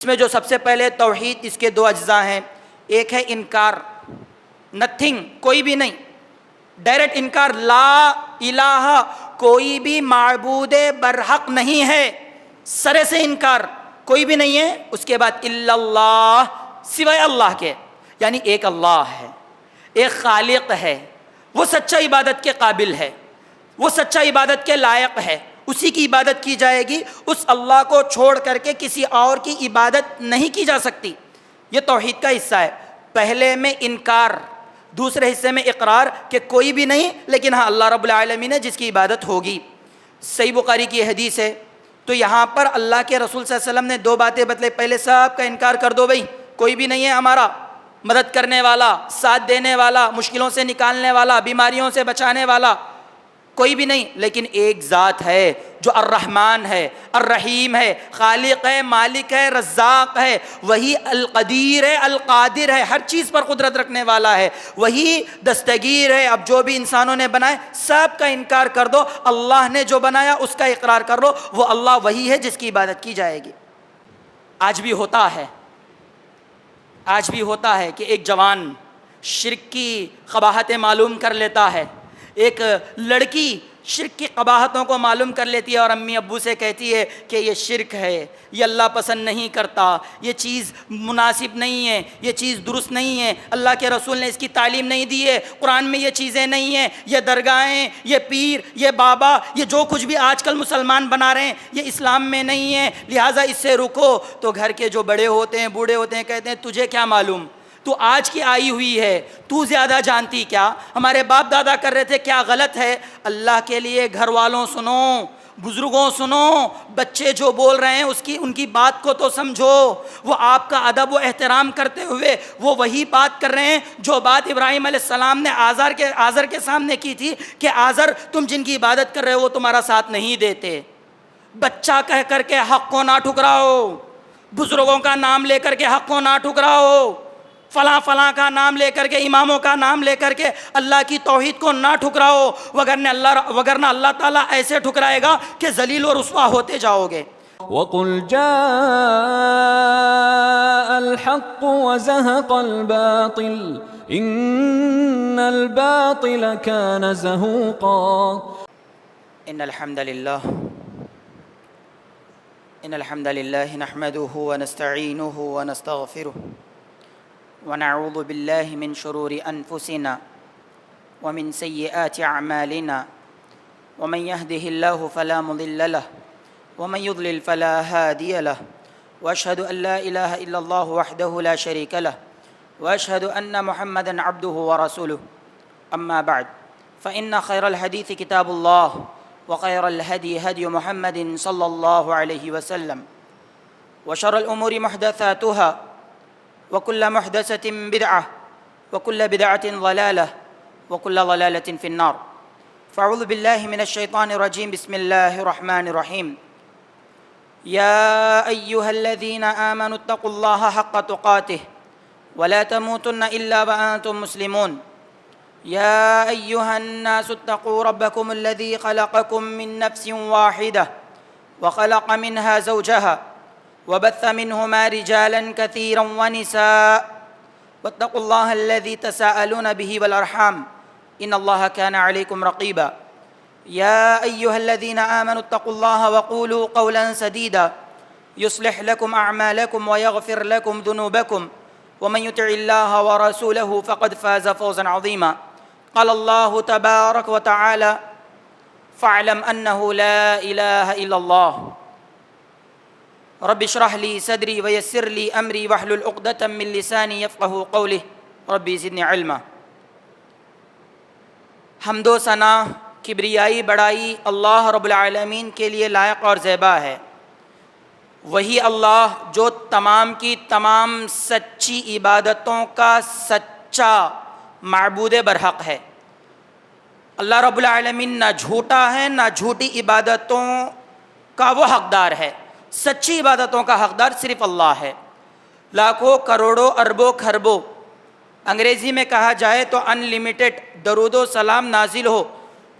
اس میں جو سب سے پہلے توحید، اس کے دو اجزاء ہیں. ایک ہے انکار، نتھنگ، کوئی بھی نہیں، ڈائریکٹ انکار، لا الہ، کوئی بھی معبود برحق نہیں ہے، سرے سے انکار، کوئی بھی نہیں ہے. اس کے بعد الا اللہ، سوائے اللہ کے، یعنی ایک اللہ ہے، ایک خالق ہے، وہ سچا عبادت کے قابل ہے، وہ سچا عبادت کے لائق ہے، اسی کی عبادت کی جائے گی. اس اللہ کو چھوڑ کر کے کسی اور کی عبادت نہیں کی جا سکتی. یہ توحید کا حصہ ہے. پہلے میں انکار، دوسرے حصے میں اقرار کہ کوئی بھی نہیں لیکن ہاں اللہ رب العالمین ہے جس کی عبادت ہوگی. صحیح بخاری کی حدیث ہے. تو یہاں پر اللہ کے رسول صلی اللہ علیہ وسلم نے دو باتیں بتلے. پہلے سب کا انکار کر دو بھائی، کوئی بھی نہیں ہے ہمارا مدد کرنے والا، ساتھ دینے والا، مشکلوں سے نکالنے والا، بیماریوں سے بچانے والا، کوئی بھی نہیں. لیکن ایک ذات ہے جو الرحمن ہے، الرحیم ہے، خالق ہے، مالک ہے، رزاق ہے، وہی القدیر ہے، القادر ہے، ہر چیز پر قدرت رکھنے والا ہے، وہی دستگیر ہے. اب جو بھی انسانوں نے بنائے سب کا انکار کر دو، اللہ نے جو بنایا اس کا اقرار کر لو، وہ اللہ وہی ہے جس کی عبادت کی جائے گی. آج بھی ہوتا ہے کہ ایک جوان شرک کی قباحتیں معلوم کر لیتا ہے، ایک لڑکی شرک کی قباحتوں کو معلوم کر لیتی ہے اور امی ابو سے کہتی ہے کہ یہ شرک ہے، یہ اللہ پسند نہیں کرتا، یہ چیز مناسب نہیں ہے، یہ چیز درست نہیں ہے، اللہ کے رسول نے اس کی تعلیم نہیں دی ہے، قرآن میں یہ چیزیں نہیں ہیں، یہ درگاہیں، یہ پیر، یہ بابا، یہ جو کچھ بھی آج کل مسلمان بنا رہے ہیں یہ اسلام میں نہیں ہے، لہٰذا اس سے رکو. تو گھر کے جو بڑے ہوتے ہیں، بوڑھے ہوتے ہیں، کہتے ہیں تجھے کیا معلوم، تو آج کی آئی ہوئی ہے، تو زیادہ جانتی کیا، ہمارے باپ دادا کر رہے تھے کیا غلط ہے. اللہ کے لیے گھر والوں سنو، بزرگوں سنو، بچے جو بول رہے ہیں ان کی بات کو تو سمجھو. وہ آپ کا ادب و احترام کرتے ہوئے وہ وہی بات کر رہے ہیں جو بات ابراہیم علیہ السلام نے آزر کے سامنے کی تھی کہ آزر تم جن کی عبادت کر رہے ہو وہ تمہارا ساتھ نہیں دیتے. بچہ کہہ کر کے حق کو نہ ٹھکراؤ، بزرگوں کا نام لے کر کے حق کو نہ ٹھکراؤ، فلاں فلاں کا نام لے کر کے، اماموں کا نام لے کر کے اللہ کی توحید کو نہ ٹھکراؤ، وگرنہ اللہ تعالیٰ ایسے ٹھکرائے گا کہ ذلیل و رسوا ہوتے جاؤ گے. وَقُلْ جَاءَ الْحَقُّ وَزَهَقَ الْبَاطِلُ إِنَّ الْبَاطِلَ كَانَ زَهُوقًا. إن الحمد لله نحمده ونستعينه ونستغفره ونعوذ بالله من شرور أنفسنا ومن سيئات أعمالنا ومن يهده الله فلا مضل له ومن يضلل فلا هادي له وأشهد أن لا إله إلا الله وحده لا شريك له وأشهد أن محمدا عبده ورسوله. أما بعد فإن خير الحديث كتاب الله وخير الهدي هدي محمد صلى الله عليه وسلم وشر الأمور محدثاتها وكل محدثة بدعة وكل بدعة ضلالة وكل ضلالة في النار. فأعوذ بالله من الشيطان الرجيم. بسم الله الرحمن الرحيم. يا أيها الذين آمنوا اتقوا الله حق تقاته ولا تموتن إلا وأنتم مسلمون. يا أيها الناس اتقوا ربكم الذي خلقكم من نفس واحدة وخلق منها زوجها وبث منهما رجالا كثيرا ونساء واتقوا الله الذي تساءلون به والأرحام إن الله كان عليكم رقيبا. يا أيها الذين آمنوا اتقوا الله وقولوا قولا سديدا يصلح لكم أعمالكم ويغفر لكم ذنوبكم ومن يطع الله ورسوله فقد فاز فوزا عظيما. قال الله تبارك وتعالى فاعلم أنه لا إله إلا الله رب اشرح لي صدري ويسر لي أمري واحلل عقدة من لساني يفقهوا قولي ربي زدني علما. حمد و ثنا، کبریائی، بڑائی اللہ رب العالمین کے لیے لائق اور زیبا ہے. وہی اللہ جو تمام کی تمام سچی عبادتوں کا سچا معبود برحق ہے. اللہ رب العالمین نہ جھوٹا ہے، نہ جھوٹی عبادتوں کا وہ حقدار ہے. سچی عبادتوں کا حقدار صرف اللہ ہے. لاکھوں کروڑوں اربوں کھربوں، انگریزی میں کہا جائے تو ان لمیٹڈ درود و سلام نازل ہو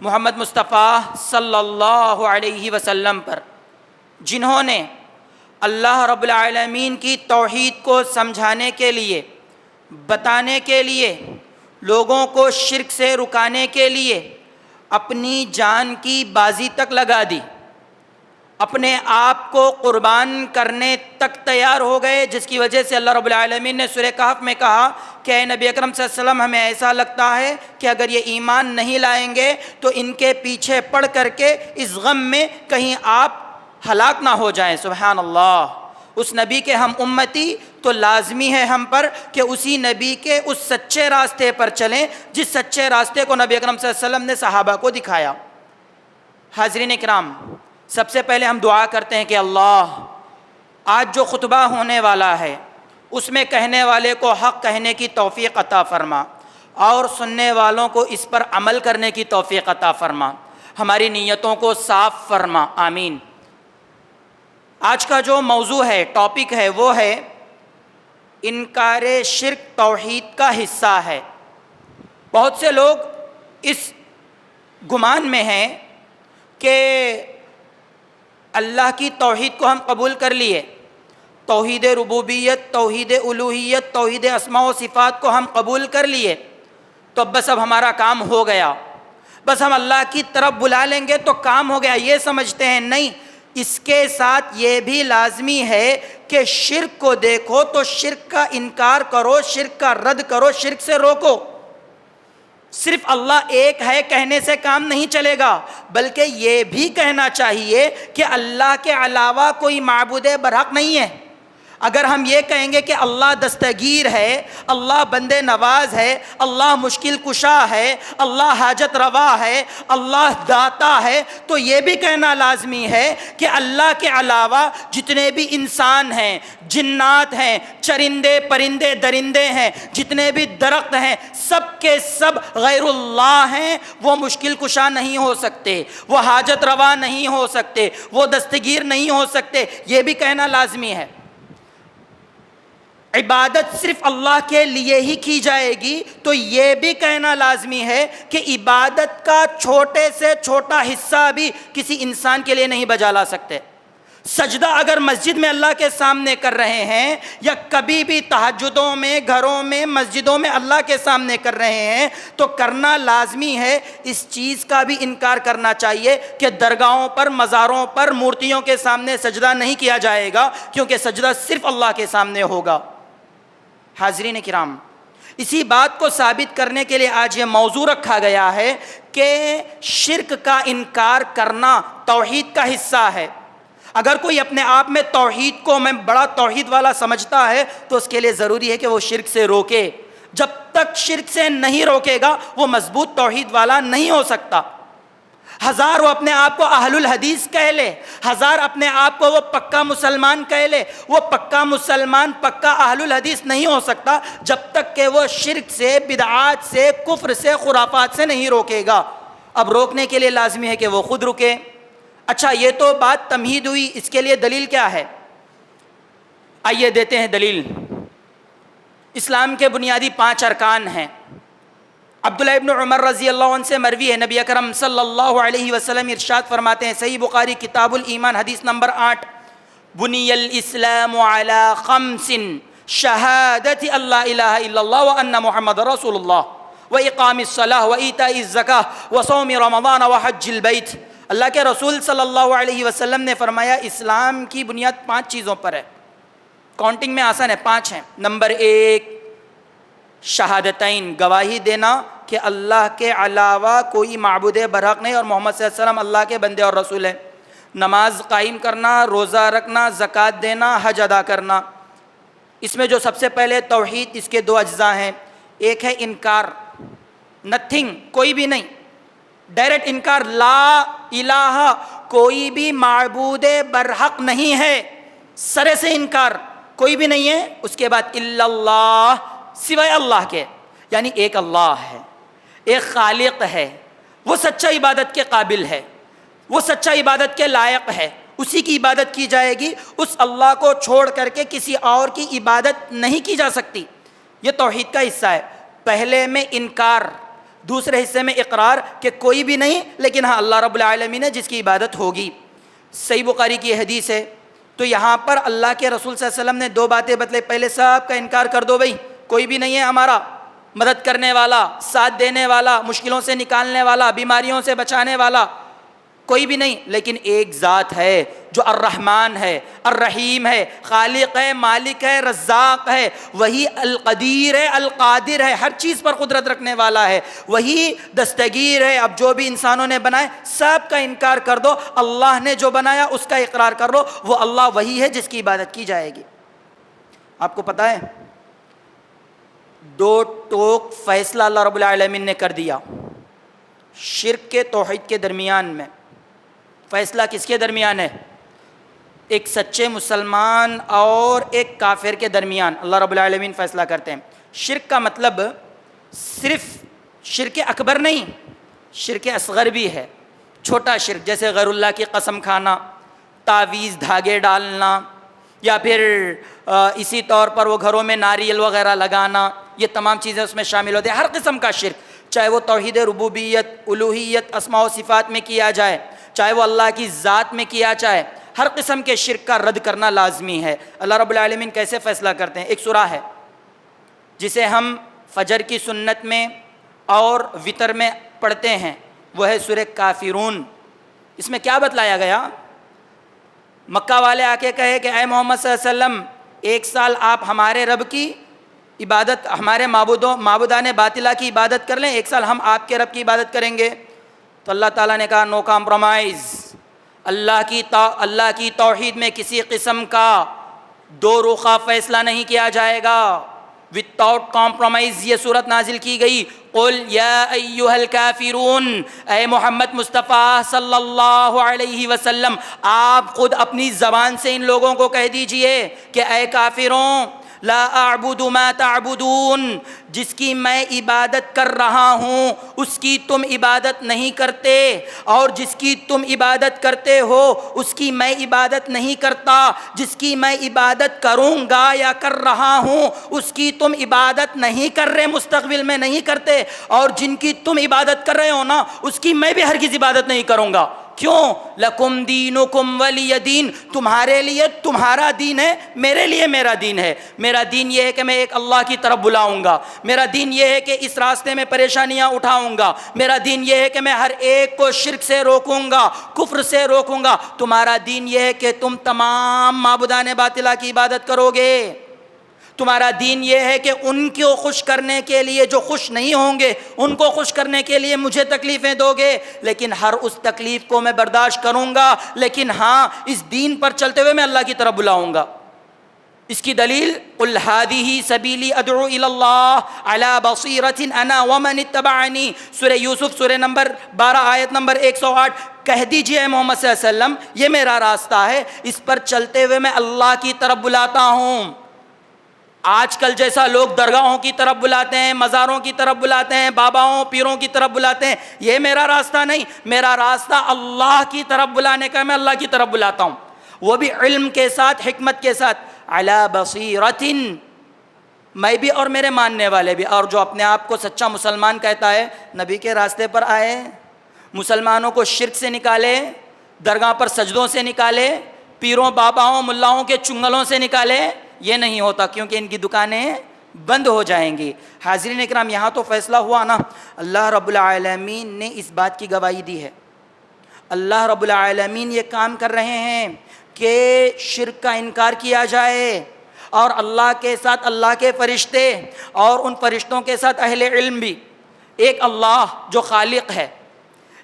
محمد مصطفیٰ صلی اللہ علیہ وسلم پر، جنہوں نے اللہ رب العالمین کی توحید کو سمجھانے کے لیے، بتانے کے لیے، لوگوں کو شرک سے رکانے کے لیے اپنی جان کی بازی تک لگا دی، اپنے آپ کو قربان کرنے تک تیار ہو گئے، جس کی وجہ سے اللہ رب العالمین نے سورہ کہف میں کہا کہ اے نبی اکرم صلی اللہ علیہ وسلم، ہمیں ایسا لگتا ہے کہ اگر یہ ایمان نہیں لائیں گے تو ان کے پیچھے پڑ کر کے اس غم میں کہیں آپ ہلاک نہ ہو جائیں۔ سبحان اللہ، اس نبی کے ہم امتی تو لازمی ہے ہم پر کہ اسی نبی کے اس سچے راستے پر چلیں جس سچے راستے کو نبی اکرم صلی اللہ علیہ وسلم نے صحابہ کو دکھایا۔ حاضرین کرام، سب سے پہلے ہم دعا کرتے ہیں کہ اللہ، آج جو خطبہ ہونے والا ہے اس میں کہنے والے کو حق کہنے کی توفیق عطا فرما اور سننے والوں کو اس پر عمل کرنے کی توفیق عطا فرما، ہماری نیتوں کو صاف فرما، آمین۔ آج کا جو موضوع ہے، ٹاپک ہے، وہ ہے انکار شرک توحید کا حصہ ہے۔ بہت سے لوگ اس گمان میں ہیں کہ اللہ کی توحید کو ہم قبول کر لیے، توحید ربوبیت، توحید الوہیت، توحید اسماء و صفات کو ہم قبول کر لیے تو بس اب ہمارا کام ہو گیا، بس ہم اللہ کی طرف بلا لیں گے تو کام ہو گیا، یہ سمجھتے ہیں۔ نہیں، اس کے ساتھ یہ بھی لازمی ہے کہ شرک کو دیکھو تو شرک کا انکار کرو، شرک کا رد کرو، شرک سے روکو۔ صرف اللہ ایک ہے کہنے سے کام نہیں چلے گا، بلکہ یہ بھی کہنا چاہیے کہ اللہ کے علاوہ کوئی معبود برحق نہیں ہے۔ اگر ہم یہ کہیں گے کہ اللہ دستگیر ہے، اللہ بندے نواز ہے، اللہ مشکل کشا ہے، اللہ حاجت روا ہے، اللہ داتا ہے، تو یہ بھی کہنا لازمی ہے کہ اللہ کے علاوہ جتنے بھی انسان ہیں، جنات ہیں، چرندے پرندے درندے ہیں، جتنے بھی درخت ہیں، سب کے سب غیر اللہ ہیں۔ وہ مشکل کشا نہیں ہو سکتے، وہ حاجت روا نہیں ہو سکتے، وہ دستگیر نہیں ہو سکتے، یہ بھی کہنا لازمی ہے۔ عبادت صرف اللہ کے لیے ہی کی جائے گی تو یہ بھی کہنا لازمی ہے کہ عبادت کا چھوٹے سے چھوٹا حصہ بھی کسی انسان کے لیے نہیں بجا لا سکتے۔ سجدہ اگر مسجد میں اللہ کے سامنے کر رہے ہیں یا کبھی بھی تہجدوں میں، گھروں میں، مسجدوں میں اللہ کے سامنے کر رہے ہیں تو کرنا لازمی ہے۔ اس چیز کا بھی انکار کرنا چاہیے کہ درگاہوں پر، مزاروں پر، مورتیوں کے سامنے سجدہ نہیں کیا جائے گا، کیونکہ سجدہ صرف اللہ کے سامنے ہوگا۔ حاضرین کرام، اسی بات کو ثابت کرنے کے لیے آج یہ موضوع رکھا گیا ہے کہ شرک کا انکار کرنا توحید کا حصہ ہے۔ اگر کوئی اپنے آپ میں توحید کو میں بڑا توحید والا سمجھتا ہے تو اس کے لیے ضروری ہے کہ وہ شرک سے روکے۔ جب تک شرک سے نہیں روکے گا وہ مضبوط توحید والا نہیں ہو سکتا۔ ہزار وہ اپنے آپ کو اہل الحدیث کہہ لے، ہزار اپنے آپ کو وہ پکا مسلمان کہہ لے، وہ پکا مسلمان، پکا اہل الحدیث نہیں ہو سکتا جب تک کہ وہ شرک سے، بدعات سے، کفر سے، خرافات سے نہیں روکے گا۔ اب روکنے کے لیے لازمی ہے کہ وہ خود رکے۔ اچھا، یہ تو بات تمہید ہوئی، اس کے لیے دلیل کیا ہے؟ آئیے دیتے ہیں دلیل۔ اسلام کے بنیادی 5 ارکان ہیں۔ عبداللہ ابن عمر رضی اللہ عنہ سے مروی ہے، نبی اکرم صلی اللہ علیہ وسلم ارشاد فرماتے ہیں، صحیح بخاری کتاب الایمان حدیث نمبر 8، بنی الاسلام علی 5 شہادت اللہ الہ الا اللہ وان محمد رسول اللہ واقام الصلاۃ وایتاء الزکاۃ وصوم رمضان وحج البیت۔ اللہ کے رسول صلی اللہ علیہ وسلم نے فرمایا اسلام کی بنیاد 5 چیزوں پر ہے۔ کاؤنٹنگ میں آسان ہے، 5 ہیں۔ نمبر 1، شہادتین، گواہی دینا کہ اللہ کے علاوہ کوئی معبود برحق نہیں اور محمد صلی اللہ علیہ وسلم اللہ کے بندے اور رسول ہیں۔ نماز قائم کرنا، روزہ رکھنا، زکوٰۃ دینا، حج ادا کرنا۔ اس میں جو سب سے پہلے توحید، اس کے 2 اجزاء ہیں۔ ایک ہے انکار، نتھنگ، کوئی بھی نہیں، ڈائریکٹ انکار، لا الہ، کوئی بھی معبود برحق نہیں ہے، سرے سے انکار، کوئی بھی نہیں ہے۔ اس کے بعد الا اللہ، سوائے اللہ کے، یعنی ایک اللہ ہے، ایک خالق ہے، وہ سچا عبادت کے قابل ہے، وہ سچا عبادت کے لائق ہے، اسی کی عبادت کی جائے گی، اس اللہ کو چھوڑ کر کے کسی اور کی عبادت نہیں کی جا سکتی۔ یہ توحید کا حصہ ہے۔ پہلے میں انکار، دوسرے حصے میں اقرار کہ کوئی بھی نہیں لیکن ہاں اللہ رب العالمین ہے جس کی عبادت ہوگی۔ صحیح بخاری کی حدیث ہے، تو یہاں پر اللہ کے رسول صلی اللہ علیہ وسلم نے دو باتیں بتلائیں. پہلے سب کا انکار کر دو بھائی, کوئی بھی نہیں ہے ہمارا مدد کرنے والا, ساتھ دینے والا, مشکلوں سے نکالنے والا, بیماریوں سے بچانے والا, کوئی بھی نہیں. لیکن ایک ذات ہے جو الرحمن ہے, الرحیم ہے, خالق ہے, مالک ہے, رزاق ہے, وہی القدیر ہے, القادر ہے, ہر چیز پر قدرت رکھنے والا ہے, وہی دستگیر ہے. اب جو بھی انسانوں نے بنائے سب کا انکار کر دو, اللہ نے جو بنایا اس کا اقرار کر لو. وہ اللہ وہی ہے جس کی عبادت کی جائے گی. آپ کو پتہ ہے دو ٹوک فیصلہ اللہ رب العالمین نے کر دیا شرک کے توحید کے درمیان میں. فیصلہ کس کے درمیان ہے؟ ایک سچے مسلمان اور ایک کافر کے درمیان اللہ رب العالمین فیصلہ کرتے ہیں. شرک کا مطلب صرف شرک اکبر نہیں, شرک اصغر بھی ہے. چھوٹا شرک جیسے غیر اللہ کی قسم کھانا, تعویذ دھاگے ڈالنا, یا پھر اسی طور پر وہ گھروں میں ناریل وغیرہ لگانا, یہ تمام چیزیں اس میں شامل ہوتی ہیں. ہر قسم کا شرک, چاہے وہ توحید ربوبیت, الوہیت, اسماء و صفات میں کیا جائے, چاہے وہ اللہ کی ذات میں کیا جائے, ہر قسم کے شرک کا رد کرنا لازمی ہے. اللہ رب العالمین کیسے فیصلہ کرتے ہیں؟ ایک سورہ ہے جسے ہم فجر کی سنت میں اور وتر میں پڑھتے ہیں, وہ ہے سورہ کافرون. اس میں کیا بتلایا گیا؟ مکہ والے آ کے کہے کہ اے محمد صلی اللہ علیہ وسلم, ایک سال آپ ہمارے رب کی عبادت, ہمارے معبودان باطلہ کی عبادت کر لیں, ایک سال ہم آپ کے رب کی عبادت کریں گے. تو اللہ تعالیٰ نے کہا نو کمپرومائز. اللہ کی توحید میں کسی قسم کا دو رخا فیصلہ نہیں کیا جائے گا. وداؤٹ کمپرومائز یہ صورت نازل کی گئی. قل یا ایھا الکافرون, اے محمد مصطفیٰ صلی اللہ علیہ وسلم, آپ خود اپنی زبان سے ان لوگوں کو کہہ دیجئے کہ اے کافروں, لا اعبد ما تعبدون, جس کی میں عبادت کر رہا ہوں اس کی تم عبادت نہیں کرتے, اور جس کی تم عبادت کرتے ہو اس کی میں عبادت نہیں کرتا. جس کی میں عبادت کروں گا یا کر رہا ہوں اس کی تم عبادت نہیں کر رہے, مستقبل میں نہیں کرتے, اور جن کی تم عبادت کر رہے ہو نا اس کی میں بھی ہرگز عبادت نہیں کروں گا. کیوں؟ لکم دینکم ولی دین, تمہارے لیے تمہارا دین ہے, میرے لیے میرا دین ہے. میرا دین یہ ہے کہ میں ایک اللہ کی طرف بلاؤں گا, میرا دین یہ ہے کہ اس راستے میں پریشانیاں اٹھاؤں گا, میرا دین یہ ہے کہ میں ہر ایک کو شرک سے روکوں گا, کفر سے روکوں گا. تمہارا دین یہ ہے کہ تم تمام معبودان باطلہ کی عبادت کرو گے. تمہارا دین یہ ہے کہ ان کو خوش کرنے کے لیے جو خوش نہیں ہوں گے ان کو خوش کرنے کے لیے مجھے تکلیفیں دو گے, لیکن ہر اس تکلیف کو میں برداشت کروں گا, لیکن ہاں اس دین پر چلتے ہوئے میں اللہ کی طرف بلاؤں گا. اس کی دلیل قل ھذہ سبیلی ادعو الی اللہ علی بصیرۃ انا ومن اتبعنی, سورہ یوسف سورہ نمبر 12 آیت نمبر 108. کہہ دیجئے اے محمد صلی اللہ علیہ وسلم یہ میرا راستہ ہے, اس پر چلتے ہوئے میں اللہ کی طرف بلاتا ہوں. آج کل جیسا لوگ درگاہوں کی طرف بلاتے ہیں, مزاروں کی طرف بلاتے ہیں, باباؤں پیروں کی طرف بلاتے ہیں, یہ میرا راستہ نہیں. میرا راستہ اللہ کی طرف بلانے کا, میں اللہ کی طرف بلاتا ہوں, وہ بھی علم کے ساتھ, حکمت کے ساتھ. علی بصیرۃ, میں بھی اور میرے ماننے والے بھی. اور جو اپنے آپ کو سچا مسلمان کہتا ہے, نبی کے راستے پر آئے, مسلمانوں کو شرک سے نکالے, درگاہ پر سجدوں سے نکالے, پیروں باباؤں ملاؤں کے چنگلوں سے نکالے, یہ نہیں ہوتا, کیونکہ ان کی دکانیں بند ہو جائیں گی. حاضرین اکرام, یہاں تو فیصلہ ہوا نا, اللہ رب العالمین نے اس بات کی گواہی دی ہے. اللہ رب العالمین یہ کام کر رہے ہیں کہ شرک کا انکار کیا جائے, اور اللہ کے ساتھ اللہ کے فرشتے اور ان فرشتوں کے ساتھ اہل علم بھی. ایک اللہ جو خالق ہے,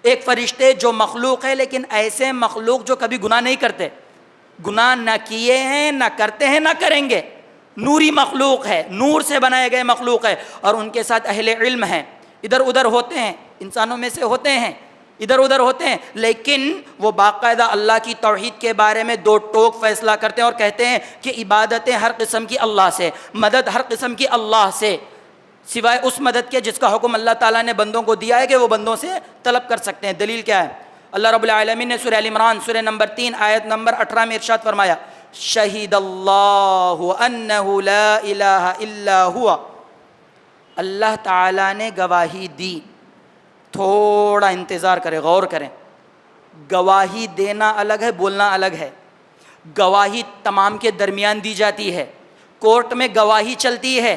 ایک فرشتے جو مخلوق ہے, لیکن ایسے مخلوق جو کبھی گناہ نہیں کرتے, گناہ نہ کیے ہیں, نہ کرتے ہیں, نہ کریں گے. نوری مخلوق ہے, نور سے بنائے گئے مخلوق ہے, اور ان کے ساتھ اہل علم ہیں. ادھر ادھر ہوتے ہیں, انسانوں میں سے ہوتے ہیں, ادھر ادھر ہوتے ہیں, لیکن وہ باقاعدہ اللہ کی توحید کے بارے میں دو ٹوک فیصلہ کرتے ہیں اور کہتے ہیں کہ عبادتیں ہر قسم کی اللہ سے, مدد ہر قسم کی اللہ سے, سوائے اس مدد کے جس کا حکم اللہ تعالیٰ نے بندوں کو دیا ہے کہ وہ بندوں سے طلب کر سکتے ہیں. دلیل کیا ہے؟ اللہ رب العالمین نے سورہ ال عمران سورہ نمبر 3 آیت نمبر 18 میں ارشاد فرمایا, شہید اللہ انہ لا الہ الا ہوا, اللہ تعالیٰ نے گواہی دی. تھوڑا انتظار کریں, غور کریں, گواہی دینا الگ ہے, بولنا الگ ہے. گواہی تمام کے درمیان دی جاتی ہے، کورٹ میں گواہی چلتی ہے.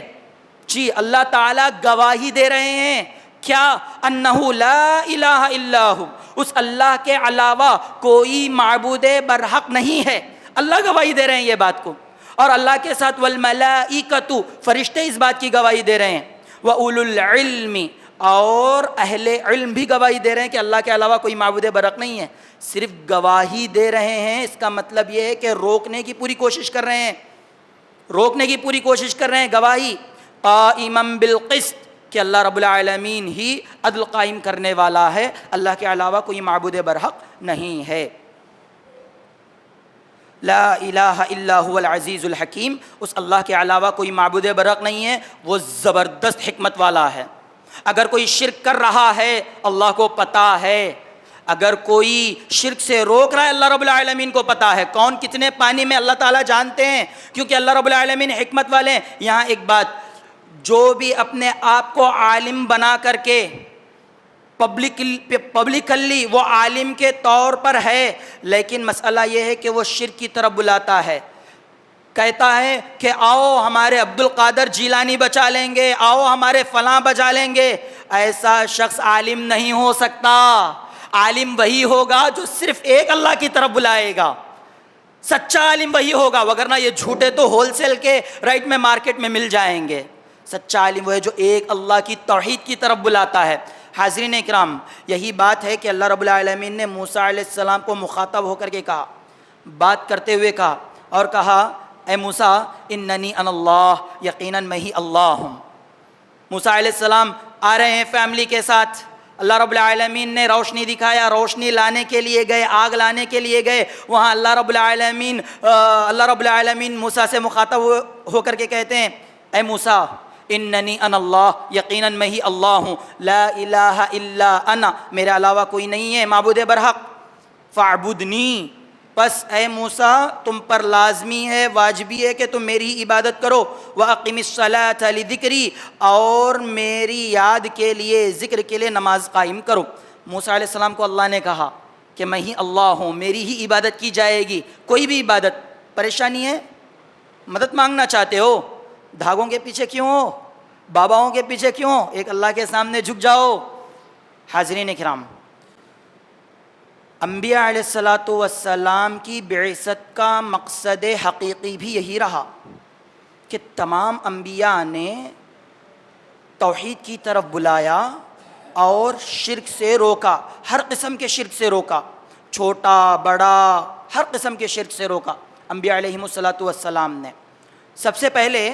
جی اللہ تعالیٰ گواہی دے رہے ہیں کیا؟ انہ لا الہ الا ہو، اس اللہ کے علاوہ کوئی معبود برحق نہیں ہے. اللہ گواہی دے رہے ہیں یہ بات کو، اور اللہ کے ساتھ والملائکۃ، فرشتے اس بات کی گواہی دے رہے ہیں. وَأُولُو الْعِلْمِ، اور اہل علم بھی گواہی دے رہے ہیں کہ اللہ کے علاوہ کوئی معبود برحق نہیں ہے. صرف گواہی دے رہے ہیں اس کا مطلب یہ ہے کہ روکنے کی پوری کوشش کر رہے ہیں، روکنے کی پوری کوشش کر رہے ہیں. گواہی قائما بالقسط، کہ اللہ رب العالمین ہی عدل قائم کرنے والا ہے، اللہ کے علاوہ کوئی معبود برحق نہیں ہے. لا الہ الا هو العزیز الحکیم، اس اللہ کے علاوہ کوئی معبود برحق نہیں ہے، وہ زبردست حکمت والا ہے. اگر کوئی شرک کر رہا ہے اللہ کو پتہ ہے، اگر کوئی شرک سے روک رہا ہے اللہ رب العالمین کو پتہ ہے. کون کتنے پانی میں اللہ تعالیٰ جانتے ہیں، کیونکہ اللہ رب العالمین حکمت والے ہیں. یہاں ایک بات، جو بھی اپنے آپ کو عالم بنا کر کے پبلکلی وہ عالم کے طور پر ہے، لیکن مسئلہ یہ ہے کہ وہ شرک کی طرف بلاتا ہے، کہتا ہے کہ آؤ ہمارے عبد القادر جیلانی بچا لیں گے، آؤ ہمارے فلاں بچا لیں گے. ایسا شخص عالم نہیں ہو سکتا. عالم وہی ہوگا جو صرف ایک اللہ کی طرف بلائے گا، سچا عالم وہی ہوگا، وگرنہ یہ جھوٹے تو ہول سیل کے رائٹ میں مارکیٹ میں مل جائیں گے. سچا عالم وہ ہے جو ایک اللہ کی توحید کی طرف بلاتا ہے. حاضرین اکرام، یہی بات ہے کہ اللہ رب العالمین نے موسیٰ علیہ السلام کو مخاطب ہو کر کے کہا، بات کرتے ہوئے کہا، اور کہا اے موسیٰ اننی انا اللہ، یقیناً میں ہی اللہ ہوں. موسیٰ علیہ السلام آ رہے ہیں فیملی کے ساتھ، اللہ رب العالمین نے روشنی دکھایا، روشنی لانے کے لیے گئے، آگ لانے کے لیے گئے. وہاں اللہ رب العالمین موسیٰ سے مخاطب ہو کر کے کہتے ہیں اے موسیٰ اننی انا اللہ، یقیناً میں ہی اللہ ہوں. لا الہ الا انا، میرے علاوہ کوئی نہیں ہے معبود برحق. فاعبدنی، پس اے موسیٰ تم پر لازمی ہے، واجبی ہے کہ تم میری ہی عبادت کرو. وَأَقِمِ الصَّلَاةَ لِذِكْرِي، اور میری یاد کے لیے، ذکر کے لیے نماز قائم کرو. موسیٰ علیہ السلام کو اللہ نے کہا کہ میں ہی اللہ ہوں، میری ہی عبادت کی جائے گی. کوئی بھی عبادت، پریشانی ہے، مدد مانگنا چاہتے ہو، دھاگوں کے پیچھے کیوں ہو، باباؤں کے پیچھے کیوں ہو، ایک اللہ کے سامنے جھک جاؤ. حاضرین اکرام، انبیاء علیہ السلام کی بعثت کا مقصد حقیقی بھی یہی رہا کہ تمام انبیاء نے توحید کی طرف بلایا اور شرک سے روکا، ہر قسم کے شرک سے روکا، چھوٹا بڑا ہر قسم کے شرک سے روکا انبیاء علیہم السلام نے. سب سے پہلے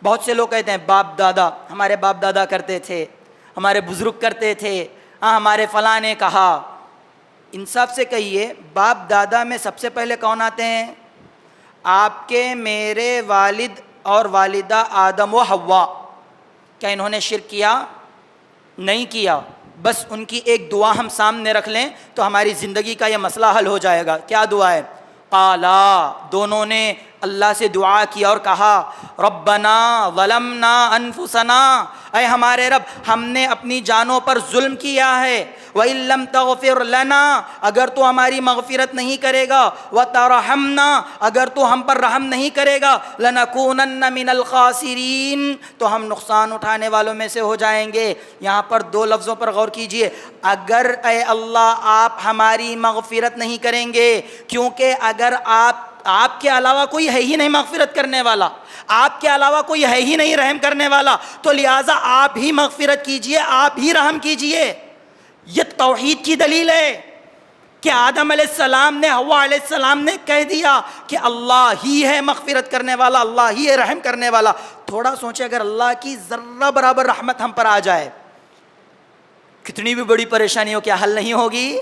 بہت سے لوگ کہتے ہیں باپ دادا، ہمارے باپ دادا کرتے تھے، ہمارے بزرگ کرتے تھے، ہمارے فلاں نے کہا. انصاف سے کہیے، باپ دادا میں سب سے پہلے کون آتے ہیں؟ آپ کے میرے والد اور والدہ آدم و حوا. کیا انہوں نے شرک کیا؟ نہیں کیا. بس ان کی ایک دعا ہم سامنے رکھ لیں تو ہماری زندگی کا یہ مسئلہ حل ہو جائے گا. کیا دعا ہے؟ قالا، دونوں نے اللہ سے دعا کیا اور کہا ربنا ظلمنا انفسنا، اے ہمارے رب ہم نے اپنی جانوں پر ظلم کیا ہے. وَإِن لَّمْ تَغْفِرْ لَنَا، اگر تو ہماری مغفرت نہیں کرے گا، وَتَرْحَمْنَا، اگر تو ہم پر رحم نہیں کرے گا، لَنَكُونَنَّ مِنَ الْخَاسِرِينَ، تو ہم نقصان اٹھانے والوں میں سے ہو جائیں گے. یہاں پر دو لفظوں پر غور کیجئے. اگر اے اللہ آپ ہماری مغفرت نہیں کریں گے، کیونکہ اگر آپ کے علاوہ کوئی ہے ہی نہیں مغفرت کرنے والا، آپ کے علاوہ کوئی ہے ہی نہیں رحم کرنے والا، تو لہٰذا آپ ہی مغفرت کیجئے، آپ ہی رحم کیجئے. یہ توحید کی دلیل ہے کہ آدم علیہ السلام نے، حوا علیہ السلام نے کہہ دیا کہ اللہ ہی ہے مغفرت کرنے والا، اللہ ہی ہے رحم کرنے والا. تھوڑا سوچیں، اگر اللہ کی ذرہ برابر رحمت ہم پر آ جائے، کتنی بھی بڑی پریشانی ہو، کیا حل نہیں ہوگی؟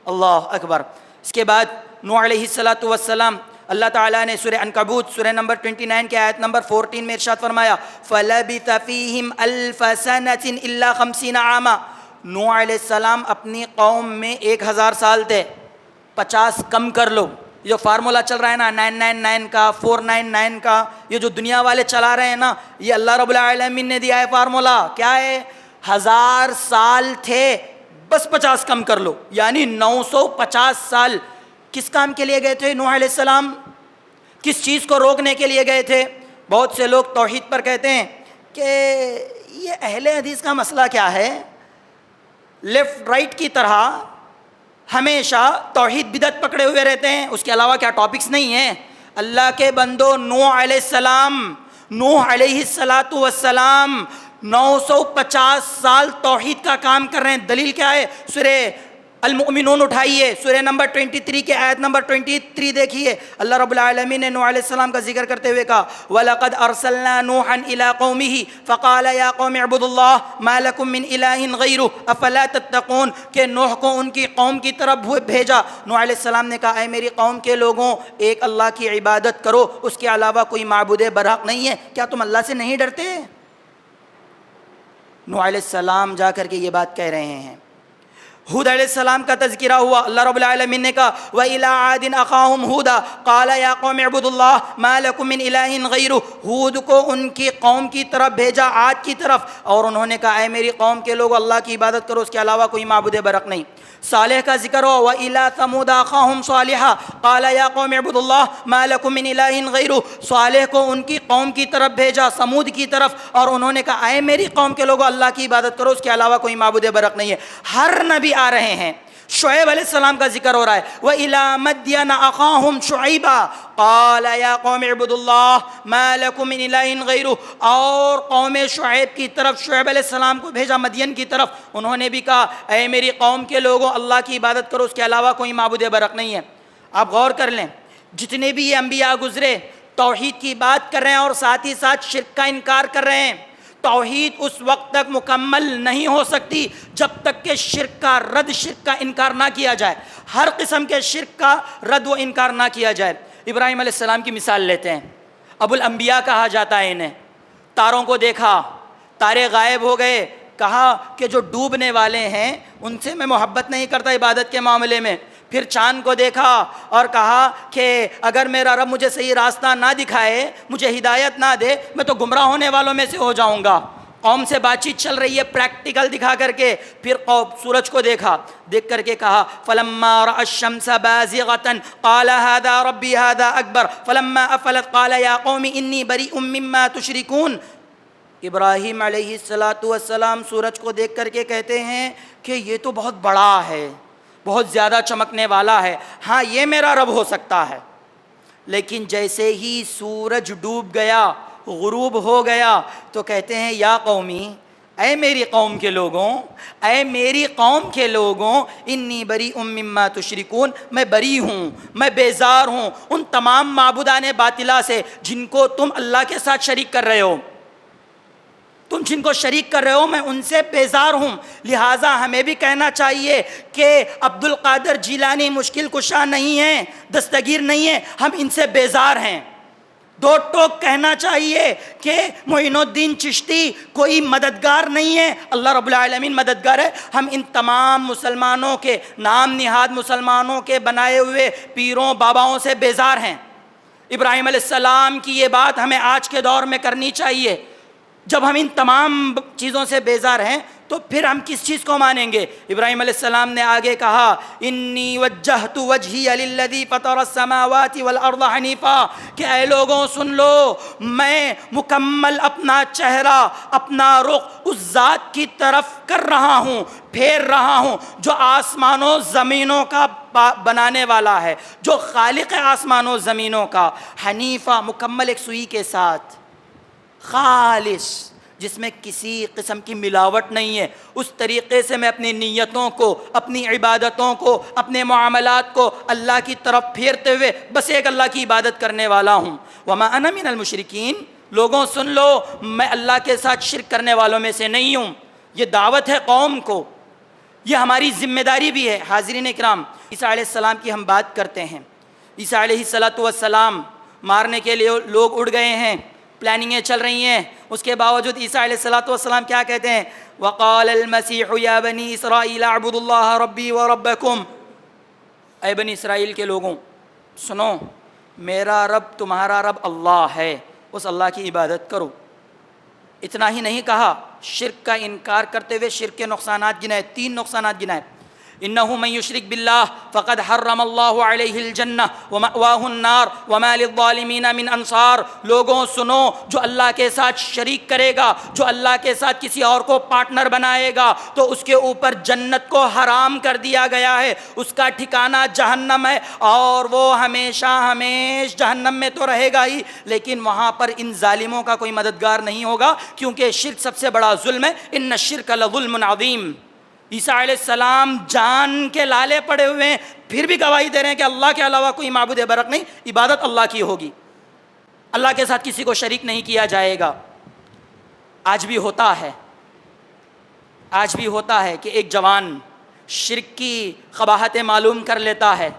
اللہ اکبر. اس کے بعد نوح علیہ السلام، اللہ تعالیٰ نے سورہ عنکبوت سورہ نمبر 29 کے آیت نمبر 14 میں ارشاد فرمایا فَلَبِثَ فِيهِمْ أَلْفَ سَنَةٍ إِلَّا 50 عَامًا. نوح علیہ السلام اپنی قوم میں 1000 سال تھے. 50 کم کر لو، جو فارمولا چل رہا ہے نا 999 کا، 499 کا، یہ جو دنیا والے چلا رہے ہیں نا، یہ اللہ رب العالمین نے دیا ہے فارمولا. کیا ہے؟ 1000 سال تھے، بس 50 کم کر لو، یعنی 950 سال. کس کام کے لیے گئے تھے نوح علیہ السلام؟ کس چیز کو روکنے کے لیے گئے تھے؟ بہت سے لوگ توحید پر کہتے ہیں کہ یہ اہل حدیث کا مسئلہ کیا ہے، لیفٹ رائٹ کی طرح ہمیشہ توحید بدعت پکڑے ہوئے رہتے ہیں، اس کے علاوہ کیا ٹاپکس نہیں ہیں؟ اللہ کے بندو، نوح علیہ السلام 950 سال توحید کا کام کر رہے ہیں۔ دلیل کیا ہے؟ سورہ المؤمنون اٹھائیے، سورہ نمبر 23 کے آیت نمبر 23 دیکھیے، اللہ رب العالمین نے نوح علیہ السلام کا ذکر کرتے ہوئے کہا وَلَقَدْ أَرْسَلْنَا نُوحًا إِلَىٰ قَوْمِهِ فَقَالَ يَا قَوْمِ اعْبُدُوا اللَّهَ مَا لَكُم مِّنْ إِلَٰهٍ غَيْرُهُ أَفَلَا تَتَّقُونَ، کہ نوح کو ان کی قوم کی طرف بھیجا۔ نوح علیہ السلام نے کہا اے میری قوم کے لوگوں، ایک اللہ کی عبادت کرو، اس کے علاوہ کوئی معبود برحق نہیں ہے، کیا تم اللہ سے نہیں ڈرتے؟ نوح علیہ السلام جا کر کے یہ بات کہہ رہے ہیں۔ ہود علیہ السلام کا تذکرہ ہوا، اللہ رب العالمین نے کہا وَإِلَىٰ عَادٍ أَخَاهُمْ هُودًا قَالَ يَا قَوْمِ اعْبُدُوا اللَّهَ مَا لَكُم مِّنْ إِلَٰهٍ غَيْرُهُ، ہود کو ان کی قوم کی طرف بھیجا، عاد کی طرف، اور انہوں نے کہا اے میری قوم کے لوگ اللہ کی عبادت کرو، اس کے علاوہ کوئی معبود برحق نہیں۔ صالح کا ذکر ہو وَإِلَىٰ ثَمُودَ أَخَاهُمْ صَالِحًا قَالَ يَا قَوْمِ اعْبُدُوا اللَّهَ مَا لَكُم مِّنْ إِلَٰهٍ غَيْرُهُ، صالح کو ان کی قوم کی طرف بھیجا، سمود کی طرف، اور انہوں نے کہا اے میری قوم کے لوگوں اللہ کی عبادت کرو، اس کے علاوہ کوئی معبود برحق نہیں ہے۔ ہر نبی آ رہے ہیں۔ شعیب علیہ السلام کا ذکر ہو رہا ہے وَإِلَىٰ مَدْيَنَ أَخَاهُمْ شُعَيْبًا قَالَ يَا قَوْمِ اعْبُدُوا اللَّهَ مَا لَكُم مِّنْ إِلَٰهٍ غَيْرُهُ، اور قوم شعیب کی طرف شعیب علیہ السلام کو بھیجا مدین کی طرف، انہوں نے بھی کہا اے میری قوم کے لوگوں اللہ کی عبادت کرو، اس کے علاوہ کوئی معبود برحق نہیں ہے۔ آپ غور کر لیں، جتنے بھی یہ انبیاء گزرے توحید کی بات کر رہے ہیں اور ساتھ ہی ساتھ شرک کا انکار کر رہے ہیں۔ توحید اس وقت تک مکمل نہیں ہو سکتی جب تک کہ شرک کا رد، شرک کا انکار نہ کیا جائے، ہر قسم کے شرک کا رد و انکار نہ کیا جائے۔ ابراہیم علیہ السلام کی مثال لیتے ہیں، ابو الانبیاء کہا جاتا ہے انہیں۔ تاروں کو دیکھا، تارے غائب ہو گئے، کہا کہ جو ڈوبنے والے ہیں ان سے میں محبت نہیں کرتا عبادت کے معاملے میں۔ پھر چاند کو دیکھا اور کہا کہ اگر میرا رب مجھے صحیح راستہ نہ دکھائے، مجھے ہدایت نہ دے، میں تو گمراہ ہونے والوں میں سے ہو جاؤں گا۔ قوم سے بات چیت چل رہی ہے پریکٹیکل دکھا کر کے۔ پھر سورج کو دیکھا، دیکھ کر کے کہا فَلَمَّا رَأَى الشَّمْسَ بَازِغَةً قَالَ هَذَا رَبِّي هَذَا أَكْبَرُ فَلَمَّا أَفَلَتْ قَالَ يَا قَوْمِ إِنِّي بَرِيءٌ مِّمَّا تُشْرِكُونَ۔ ابراہیم علیہ السلام سورج کو دیکھ کر کے کہتے ہیں کہ یہ تو بہت بڑا ہے، بہت زیادہ چمکنے والا ہے، ہاں یہ میرا رب ہو سکتا ہے۔ لیکن جیسے ہی سورج ڈوب گیا، غروب ہو گیا، تو کہتے ہیں یا قومی، اے میری قوم کے لوگوں، اے میری قوم کے لوگوں، انی بریء مما تشرکون، میں بری ہوں، میں بیزار ہوں ان تمام معبودان باطلہ سے جن کو تم اللہ کے ساتھ شریک کر رہے ہو۔ تم جن کو شریک کر رہے ہو میں ان سے بیزار ہوں۔ لہٰذا ہمیں بھی کہنا چاہیے کہ عبد القادر جیلانی مشکل کشا نہیں ہیں، دستگیر نہیں ہیں، ہم ان سے بیزار ہیں۔ دو ٹوک کہنا چاہیے کہ معین الدین چشتی کوئی مددگار نہیں ہے، اللہ رب العالمین مددگار ہے۔ ہم ان تمام مسلمانوں کے نام نہاد مسلمانوں کے بنائے ہوئے پیروں باباؤں سے بیزار ہیں۔ ابراہیم علیہ السلام کی یہ بات ہمیں آج کے دور میں کرنی چاہیے۔ جب ہم ان تمام چیزوں سے بیزار ہیں تو پھر ہم کس چیز کو مانیں گے؟ ابراہیم علیہ السلام نے آگے کہا انی وجہت وجہی للذی فطر السماوات والارض حنیفا، کہ اے لوگوں سن لو، میں مکمل اپنا چہرہ، اپنا رخ اس ذات کی طرف کر رہا ہوں، پھیر رہا ہوں جو آسمانوں زمینوں کا بنانے والا ہے، جو خالق آسمانوں زمینوں کا، حنیفہ مکمل ایک سوئی کے ساتھ، خالص جس میں کسی قسم کی ملاوٹ نہیں ہے۔ اس طریقے سے میں اپنی نیتوں کو، اپنی عبادتوں کو، اپنے معاملات کو اللہ کی طرف پھیرتے ہوئے بس ایک اللہ کی عبادت کرنے والا ہوں۔ وما انا من المشرکین، لوگوں سن لو میں اللہ کے ساتھ شرک کرنے والوں میں سے نہیں ہوں۔ یہ دعوت ہے قوم کو، یہ ہماری ذمہ داری بھی ہے۔ حاضرین اکرام، عیسیٰ علیہ السلام کی ہم بات کرتے ہیں۔ عیسیٰ علیہ السلام مارنے کے لیے لوگ اڑ گئے ہیں، پلاننگیں چل رہی ہیں، اس کے باوجود عیسیٰ علیہ السلام کیا کہتے ہیں؟ وقال المسیح یا بنی اسرائیل اعبدوا اللہ ربی و ربکم، اے بنی اسرائیل کے لوگوں سنو، میرا رب تمہارا رب اللہ ہے، اس اللہ کی عبادت کرو۔ اتنا ہی نہیں کہا، شرک کا انکار کرتے ہوئے شرک کے نقصانات گنائے، 3 نقصانات گنائے۔ إنه من يشرك بالله فقد حرم الله عليه الجنة ومأواه النار وما للظالمين من انصار. لوگوں سنو، جو اللہ کے ساتھ شریک کرے گا، جو اللہ کے ساتھ کسی اور کو پارٹنر بنائے گا تو اس کے اوپر جنت کو حرام کر دیا گیا ہے، اس کا ٹھکانہ جہنم ہے، اور وہ ہمیشہ ہمیش جہنم میں تو رہے گا ہی، لیکن وہاں پر ان ظالموں کا کوئی مددگار نہیں ہوگا، کیونکہ شرک سب سے بڑا ظلم ہے. ان الشرک لظلم عظیم. عیسیٰ علیہ السلام جان کے لالے پڑے ہوئے ہیں، پھر بھی گواہی دے رہے ہیں کہ اللہ کے علاوہ کوئی معبود برحق نہیں، عبادت اللہ کی ہوگی، اللہ کے ساتھ کسی کو شریک نہیں کیا جائے گا. آج بھی ہوتا ہے کہ ایک جوان شرک کی قباحتیں معلوم کر لیتا ہے،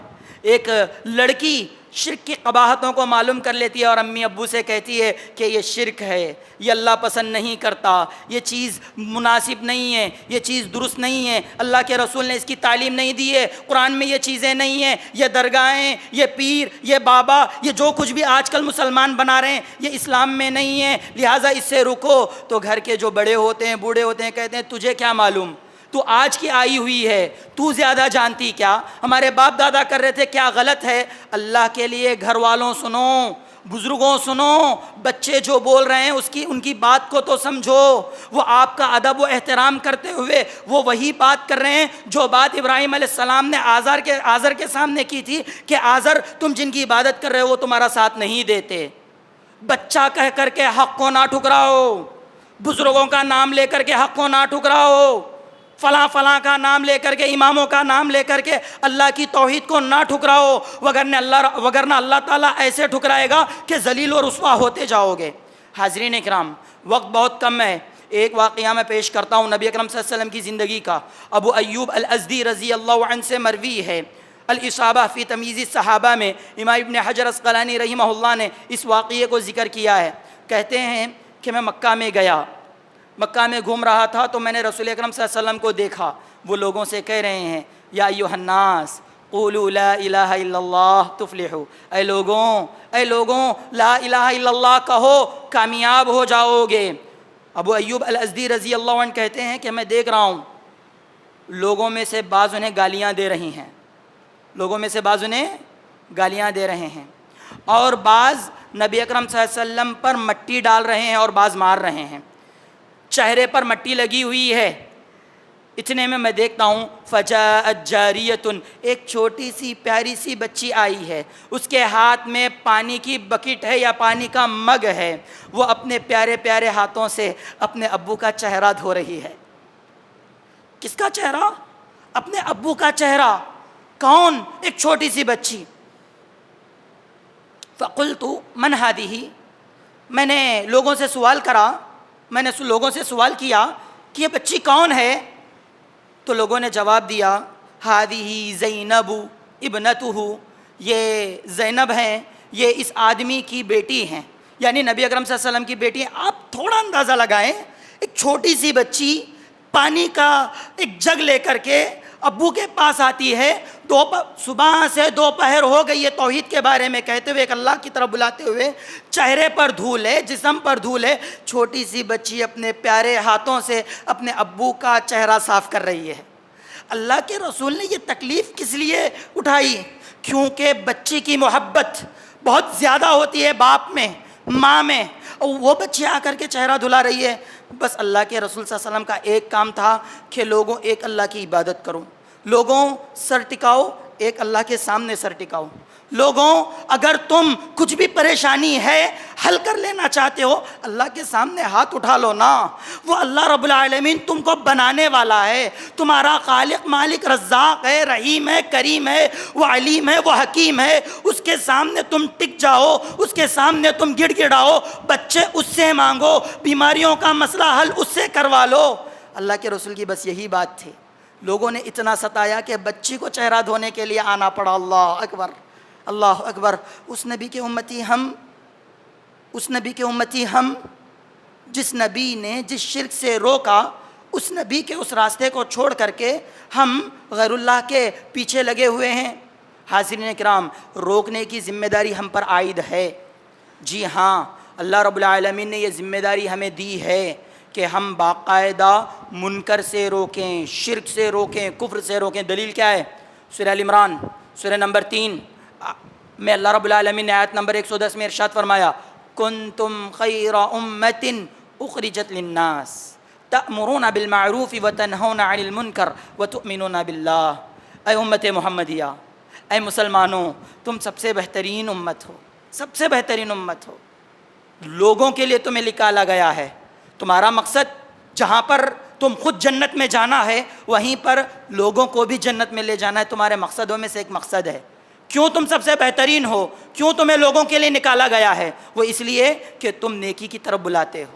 ایک لڑکی شرک کی قباحتوں کو معلوم کر لیتی ہے اور امی ابو سے کہتی ہے کہ یہ شرک ہے، یہ اللہ پسند نہیں کرتا، یہ چیز مناسب نہیں ہے، یہ چیز درست نہیں ہے، اللہ کے رسول نے اس کی تعلیم نہیں دی ہے، قرآن میں یہ چیزیں نہیں ہیں، یہ درگاہیں، یہ پیر، یہ بابا، یہ جو کچھ بھی آج کل مسلمان بنا رہے ہیں یہ اسلام میں نہیں ہے، لہٰذا اس سے رکو. تو گھر کے جو بڑے ہوتے ہیں، بوڑھے ہوتے ہیں، کہتے ہیں تجھے کیا معلوم، تو آج کی آئی ہوئی ہے، تو زیادہ جانتی کیا، ہمارے باپ دادا کر رہے تھے کیا غلط ہے. اللہ کے لیے گھر والوں سنو، بزرگوں سنو، بچے جو بول رہے ہیں ان کی بات کو تو سمجھو. وہ آپ کا ادب و احترام کرتے ہوئے وہ وہی بات کر رہے ہیں جو بات ابراہیم علیہ السلام نے آزر کے سامنے کی تھی کہ آزر تم جن کی عبادت کر رہے ہو وہ تمہارا ساتھ نہیں دیتے. بچہ کہہ کر کے حق کو نہ ٹھکراؤ، بزرگوں کا نام لے کر کے حق کو نہ ٹھکراؤ، فلاں فلاں کا نام لے کر کے، اماموں کا نام لے کر کے اللہ کی توحید کو نہ ٹھکراؤ، وگرنہ اللہ تعالیٰ ایسے ٹھکرائے گا کہ ذلیل و رسوا ہوتے جاؤ گے. حاضرین اکرام، وقت بہت کم ہے، ایک واقعہ میں پیش کرتا ہوں نبی اکرم صلی اللہ علیہ وسلم کی زندگی کا. ابو ایوب الازدی رضی اللہ عنہ سے مروی ہے، الاصابہ فی تمییز الصحابہ میں امام ابن حجر عسقلانی رحمہ اللہ نے اس واقعے کو ذکر کیا ہے. کہتے ہیں کہ میں مکہ میں گھوم رہا تھا تو میں نے رسول اکرم صلی اللہ علیہ وسلم کو دیکھا، وہ لوگوں سے کہہ رہے ہیں یا ایھا الناس قولوا لا الہ الا اللہ تفلحوا، اے لوگوں لا الہ الا اللہ کہو کامیاب ہو جاؤ گے. ابو ایوب الازدی رضی اللہ عنہ کہتے ہیں کہ میں دیکھ رہا ہوں لوگوں میں سے بعض انہیں گالیاں دے رہے ہیں اور بعض نبی اکرم صلی اللہ علیہ وسلم پر مٹی ڈال رہے ہیں اور بعض مار رہے ہیں، چہرے پر مٹی لگی ہوئی ہے. اتنے میں دیکھتا ہوں فجاءت جاریۃ، ایک چھوٹی سی پیاری سی بچی آئی ہے، اس کے ہاتھ میں پانی کی بکٹ ہے یا پانی کا مگ ہے، وہ اپنے پیارے پیارے ہاتھوں سے اپنے ابو کا چہرہ دھو رہی ہے. کس کا چہرہ؟ اپنے ابو کا چہرہ. کون؟ ایک چھوٹی سی بچی. فقلت من هذه، میں نے لوگوں سے سوال کیا کہ یہ بچی کون ہے؟ تو لوگوں نے جواب دیا هذه زینب ابنتہ، یہ زینب ہیں، یہ اس آدمی کی بیٹی ہیں، یعنی نبی اکرم صلی اللہ علیہ وسلم کی بیٹی ہیں. آپ تھوڑا اندازہ لگائیں، ایک چھوٹی سی بچی پانی کا ایک جگ لے کر کے ابو کے پاس آتی ہے، صبح سے دوپہر ہو گئی ہے توحید کے بارے میں کہتے ہوئے، ایک اللہ کی طرف بلاتے ہوئے، چہرے پر دھول ہے، جسم پر دھول ہے، چھوٹی سی بچی اپنے پیارے ہاتھوں سے اپنے ابو کا چہرہ صاف کر رہی ہے. اللہ کے رسول نے یہ تکلیف کس لیے اٹھائی؟ کیونکہ بچی کی محبت بہت زیادہ ہوتی ہے باپ میں، ماں میں، اور وہ بچی آ کر کے چہرہ دھلا رہی ہے. بس اللہ کے رسول صلی اللہ علیہ وسلم کا ایک کام تھا کہ لوگوں ایک اللہ کی عبادت کرو، لوگوں سر ٹکاؤ، ایک اللہ کے سامنے سر ٹکاؤ. لوگوں اگر تم کچھ بھی پریشانی ہے حل کر لینا چاہتے ہو، اللہ کے سامنے ہاتھ اٹھا لو نا. وہ اللہ رب العالمین تم کو بنانے والا ہے، تمہارا خالق مالک رزاق ہے، رحیم ہے، کریم ہے، وہ علیم ہے، وہ حکیم ہے. اس کے سامنے تم ٹک جاؤ، اس کے سامنے تم گڑ گڑاؤ، بچے اس سے مانگو، بیماریوں کا مسئلہ حل اس سے کروا لو. اللہ کے رسول کی بس یہی بات تھی. لوگوں نے اتنا ستایا کہ بچی کو چہرہ دھونے کے لیے آنا پڑا. اللہ اکبر، اللہ اکبر. اس نبی کے امتی ہم جس نبی نے جس شرک سے روکا، اس نبی کے اس راستے کو چھوڑ کر کے ہم غیر اللہ کے پیچھے لگے ہوئے ہیں. حاضرین کرام، روکنے کی ذمہ داری ہم پر عائد ہے. جی ہاں، اللہ رب العالمین نے یہ ذمہ داری ہمیں دی ہے کہ ہم باقاعدہ منکر سے روکیں، شرک سے روکیں، کفر سے روکیں۔ دلیل کیا ہے؟ سورہ ال عمران سورہ نمبر 3 میں اللہ رب العالمین نے آیت نمبر 110 میں ارشاد فرمایا کنتم خیر امۃ اخرجت للناس تأمرون بالمعروف وتنہون عن المنکر وتؤمنون باللہ۔ اے امت محمدیہ، اے مسلمانوں، تم سب سے بہترین امت ہو، سب سے بہترین امت ہو، لوگوں کے لیے تمہیں نکالا گیا ہے۔ تمہارا مقصد جہاں پر تم خود جنت میں جانا ہے وہیں پر لوگوں کو بھی جنت میں لے جانا ہے، تمہارے مقصدوں میں سے ایک مقصد ہے۔ کیوں تم سب سے بہترین ہو؟ کیوں تمہیں لوگوں کے لیے نکالا گیا ہے؟ وہ اس لیے کہ تم نیکی کی طرف بلاتے ہو،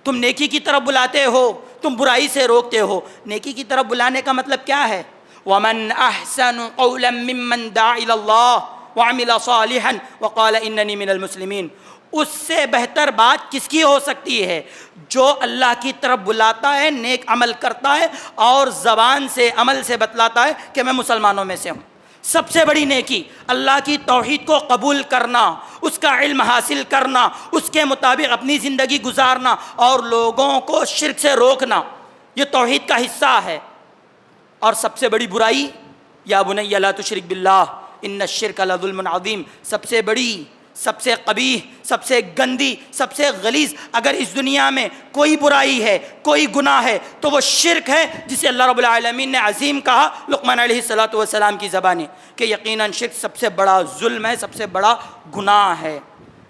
تم نیکی کی طرف بلاتے ہو، تم برائی سے روکتے ہو۔ نیکی کی طرف بلانے کا مطلب کیا ہے؟ وَمَنْ أَحْسَنُ قَوْلًا مِّمَّنْ دَعَا إِلَى اللَّهِ وَعَمِلَ صَالِحًا وَقَالَ إِنَّنِي مِنَ الْمُسْلِمِينَ۔ اس سے بہتر بات کس کی ہو سکتی ہے؟ جو اللہ کی طرف بلاتا ہے، نیک عمل کرتا ہے اور زبان سے عمل سے بتلاتا ہے کہ میں مسلمانوں میں سے ہوں۔ سب سے بڑی نیکی اللہ کی توحید کو قبول کرنا، اس کا علم حاصل کرنا، اس کے مطابق اپنی زندگی گزارنا اور لوگوں کو شرک سے روکنا، یہ توحید کا حصہ ہے۔ اور سب سے بڑی برائی یا بنی لا تشرک باللہ ان الشرک لظلم عظیم، سب سے بڑی، سب سے قبیح، سب سے گندی، سب سے غلیظ اگر اس دنیا میں کوئی برائی ہے، کوئی گناہ ہے تو وہ شرک ہے، جسے اللہ رب العالمین نے عظیم کہا لقمان علیہ السلام کی زبانی کہ یقیناً شرک سب سے بڑا ظلم ہے، سب سے بڑا گناہ ہے۔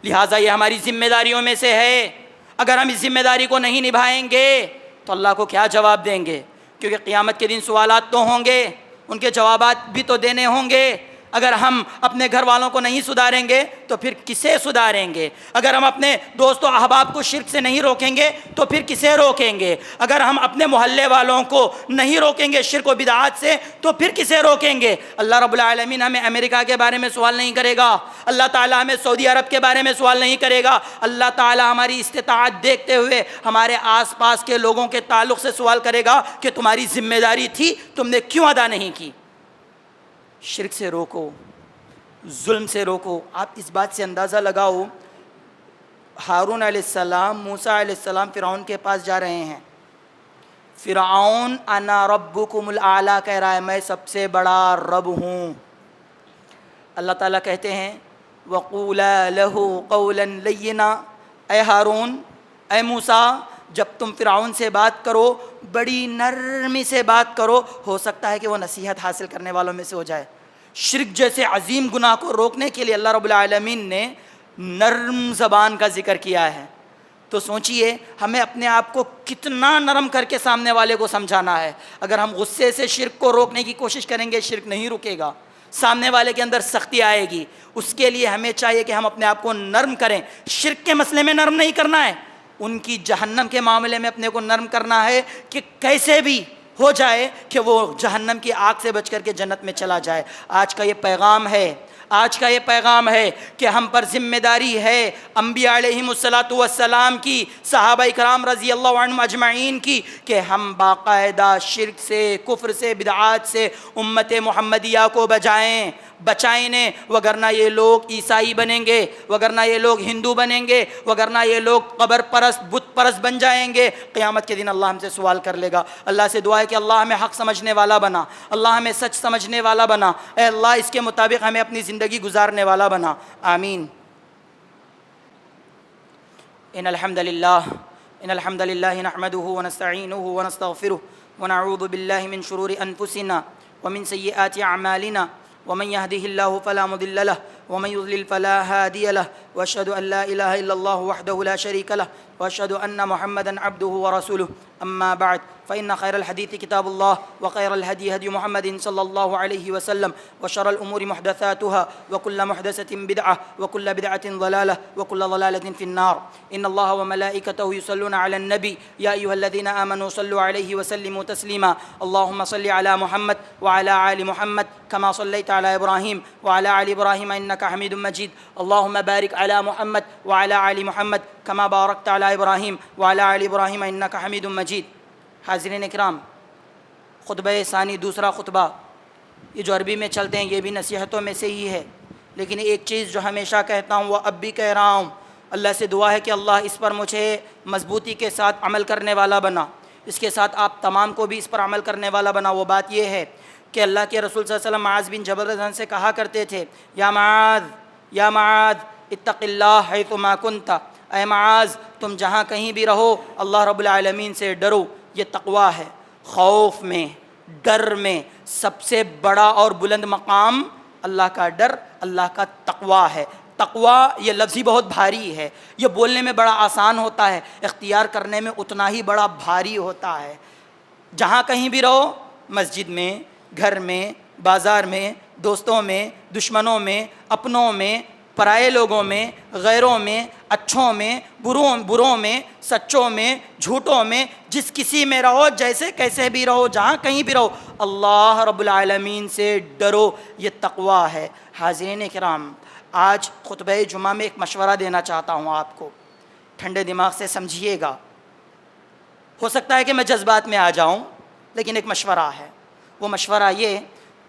لہٰذا یہ ہماری ذمہ داریوں میں سے ہے۔ اگر ہم اس ذمہ داری کو نہیں نبھائیں گے تو اللہ کو کیا جواب دیں گے؟ کیونکہ قیامت کے دن سوالات تو ہوں گے، ان کے جوابات بھی تو دینے ہوں گے۔ اگر ہم اپنے گھر والوں کو نہیں سدھاریں گے تو پھر کسے سدھاریں گے؟ اگر ہم اپنے دوست و احباب کو شرک سے نہیں روکیں گے تو پھر کسے روکیں گے؟ اگر ہم اپنے محلے والوں کو نہیں روکیں گے شرک و بدعات سے تو پھر کسے روکیں گے؟ اللہ رب العالمین ہمیں امریکہ کے بارے میں سوال نہیں کرے گا، اللہ تعالیٰ ہمیں سعودی عرب کے بارے میں سوال نہیں کرے گا، اللہ تعالیٰ ہماری استطاعت دیکھتے ہوئے ہمارے آس پاس کے لوگوں کے تعلق سے سوال کرے گا کہ تمہاری ذمہ داری تھی، تم نے کیوں ادا نہیں کی؟ شرک سے روکو، ظلم سے روکو۔ آپ اس بات سے اندازہ لگاؤ، ہارون علیہ السلام، موسیٰ علیہ السلام فرعون کے پاس جا رہے ہیں۔ فرعون انا ربکم الاعلیٰ کہہ رہا ہے، میں سب سے بڑا رب ہوں۔ اللہ تعالیٰ کہتے ہیں وَقُولَا لَهُ قَوْلًا لَيِّنًا، اے ہارون، اے موسیٰ، جب تم فرعون سے بات کرو بڑی نرمی سے بات کرو، ہو سکتا ہے کہ وہ نصیحت حاصل کرنے والوں میں سے ہو جائے۔ شرک جیسے عظیم گناہ کو روکنے کے لیے اللہ رب العالمین نے نرم زبان کا ذکر کیا ہے۔ تو سوچئے ہمیں اپنے آپ کو کتنا نرم کر کے سامنے والے کو سمجھانا ہے۔ اگر ہم غصے سے شرک کو روکنے کی کوشش کریں گے شرک نہیں رکے گا، سامنے والے کے اندر سختی آئے گی۔ اس کے لیے ہمیں چاہیے کہ ہم اپنے آپ کو نرم کریں۔ شرک کے مسئلے میں نرم نہیں کرنا ہے، ان کی جہنم کے معاملے میں اپنے کو نرم کرنا ہے کہ کیسے بھی ہو جائے کہ وہ جہنم کی آگ سے بچ کر کے جنت میں چلا جائے۔ آج کا یہ پیغام ہے، آج کا یہ پیغام ہے کہ ہم پر ذمہ داری ہے انبیاء علیہم السلام کی، صحابہ کرام رضی اللہ عنہم اجمعین کی، کہ ہم باقاعدہ شرک سے، کفر سے، بدعات سے امت محمدیہ کو بچائیں نے، وگرنہ یہ لوگ عیسائی بنیں گے، وگرنہ یہ لوگ ہندو بنیں گے، وگرنہ یہ لوگ قبر پرست، بت پرست بن جائیں گے۔ قیامت کے دن اللہ ہم سے سوال کر لے گا۔ اللہ سے دعا ہے کہ اللہ ہمیں حق سمجھنے والا بنا، اللہ ہمیں سچ سمجھنے والا بنا، اے اللہ اس کے مطابق ہمیں اپنی زندگی گزارنے والا بنا، آمین۔ ان الحمد للہ نحمده ونستعینه ونستغفره ونعوذ باللہ من شرور انفسنا ومن سیئات اعمالنا ومن يهده الله فلا مضل له ومن يضلل فلا هادي له واشهد ان لا اله الا الله وحده لا شريك له واشهد ان محمدا عبده ورسوله اما بعد فان خير الحديث كتاب الله وخير الهدي هدي محمد صلى الله عليه وسلم وشر الامور محدثاتها وكل محدثه بدعه وكل بدعه ضلاله وكل ضلاله في النار ان الله وملائكته يصلون على النبي يا ايها الذين امنوا صلوا عليه وسلموا تسليما اللهم صل على محمد وعلى ال محمد كما صليت على ابراهيم وعلى ال ابراهيم انك حميد مجيد اللهم بارك على محمد وعلى ال محمد كما باركت على ابراهيم وعلى ال ابراهيم انك حميد مجيد۔ حاضرین اکرام، خطبہ ثانی، دوسرا خطبہ، یہ جو عربی میں چلتے ہیں یہ بھی نصیحتوں میں سے ہی ہے، لیکن ایک چیز جو ہمیشہ کہتا ہوں وہ اب بھی کہہ رہا ہوں، اللہ سے دعا ہے کہ اللہ اس پر مجھے مضبوطی کے ساتھ عمل کرنے والا بنا، اس کے ساتھ آپ تمام کو بھی اس پر عمل کرنے والا بنا۔ وہ بات یہ ہے کہ اللہ کے رسول صلی اللہ علیہ وسلم معاذ بن جبل رضی اللہ عنہ سے کہا کرتے تھے، یا معاذ اتق اللہ حیث ما کنت، اے معاذ تم جہاں کہیں بھی رہو اللہ رب العالمین سے ڈرو۔ یہ تقویٰ ہے۔ خوف میں، ڈر میں سب سے بڑا اور بلند مقام اللہ کا ڈر، اللہ کا تقویٰ ہے۔ تقویٰ یہ لفظ ہی بہت بھاری ہے، یہ بولنے میں بڑا آسان ہوتا ہے، اختیار کرنے میں اتنا ہی بڑا بھاری ہوتا ہے۔ جہاں کہیں بھی رہو، مسجد میں، گھر میں، بازار میں، دوستوں میں، دشمنوں میں، اپنوں میں، پرائے لوگوں میں، غیروں میں، اچھوں میں، بروں میں، سچوں میں، جھوٹوں میں، جس کسی میں رہو، جیسے کیسے بھی رہو، جہاں کہیں بھی رہو، اللہ رب العالمین سے ڈرو۔ یہ تقویٰ ہے۔ حاضرین کرام، آج خطبہ جمعہ میں ایک مشورہ دینا چاہتا ہوں آپ کو، ٹھنڈے دماغ سے سمجھیے گا۔ ہو سکتا ہے کہ میں جذبات میں آ جاؤں، لیکن ایک مشورہ ہے۔ وہ مشورہ یہ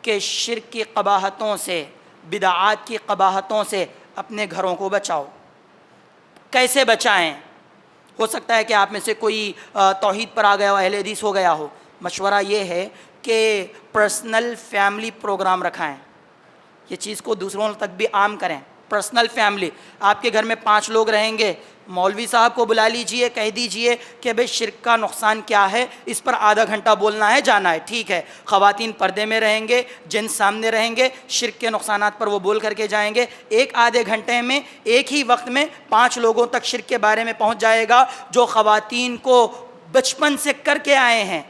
کہ شرک کی قباحتوں سے، بدعات کی قباحتوں سے اپنے گھروں کو بچاؤ۔ کیسے بچائیں؟ ہو سکتا ہے کہ آپ میں سے کوئی توحید پر آ گیا ہو، اہل حدیث ہو گیا ہو۔ مشورہ یہ ہے کہ پرسنل فیملی پروگرام رکھائیں، یہ چیز کو دوسروں تک بھی عام کریں۔ پرسنل فیملی، آپ کے گھر میں 5 لوگ رہیں گے، مولوی صاحب کو بلا لیجئے، کہہ دیجئے کہ بھئی شرک کا نقصان کیا ہے، اس پر آدھا گھنٹہ بولنا ہے، جانا ہے، ٹھیک ہے۔ خواتین پردے میں رہیں گے، جن سامنے رہیں گے، شرک کے نقصانات پر وہ بول کر کے جائیں گے۔ ایک آدھے گھنٹے میں، ایک ہی وقت میں 5 لوگوں تک شرک کے بارے میں پہنچ جائے گا جو خواتین کو بچپن سے کر کے آئے ہیں،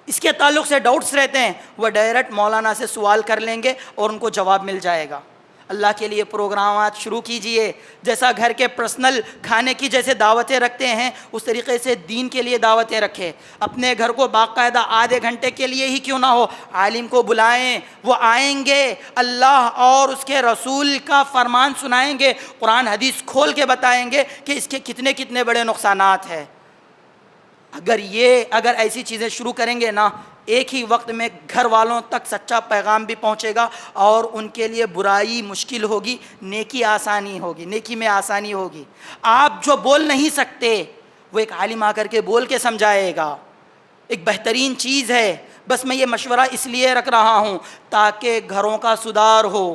اس کے تعلق سے ڈاؤٹس رہتے ہیں، وہ ڈائریکٹ مولانا سے سوال کر لیں گے اور ان کو جواب مل جائے گا۔ اللہ کے لیے پروگرامات شروع کیجئے، جیسا گھر کے پرسنل کھانے کی جیسے دعوتیں رکھتے ہیں، اس طریقے سے دین کے لیے دعوتیں رکھیں۔ اپنے گھر کو باقاعدہ آدھے گھنٹے کے لیے ہی کیوں نہ ہو، عالم کو بلائیں، وہ آئیں گے، اللہ اور اس کے رسول کا فرمان سنائیں گے، قرآن حدیث کھول کے بتائیں گے کہ اس کے کتنے کتنے بڑے نقصانات ہیں۔ اگر ایسی چیزیں شروع کریں گے نا، ایک ہی وقت میں گھر والوں تک سچا پیغام بھی پہنچے گا اور ان کے لیے برائی مشکل ہوگی، نیکی آسانی ہوگی، نیکی میں آسانی ہوگی۔ آپ جو بول نہیں سکتے وہ ایک عالم آ کر کے بول کے سمجھائے گا، ایک بہترین چیز ہے۔ بس میں یہ مشورہ اس لیے رکھ رہا ہوں تاکہ گھروں کا سدھار ہو۔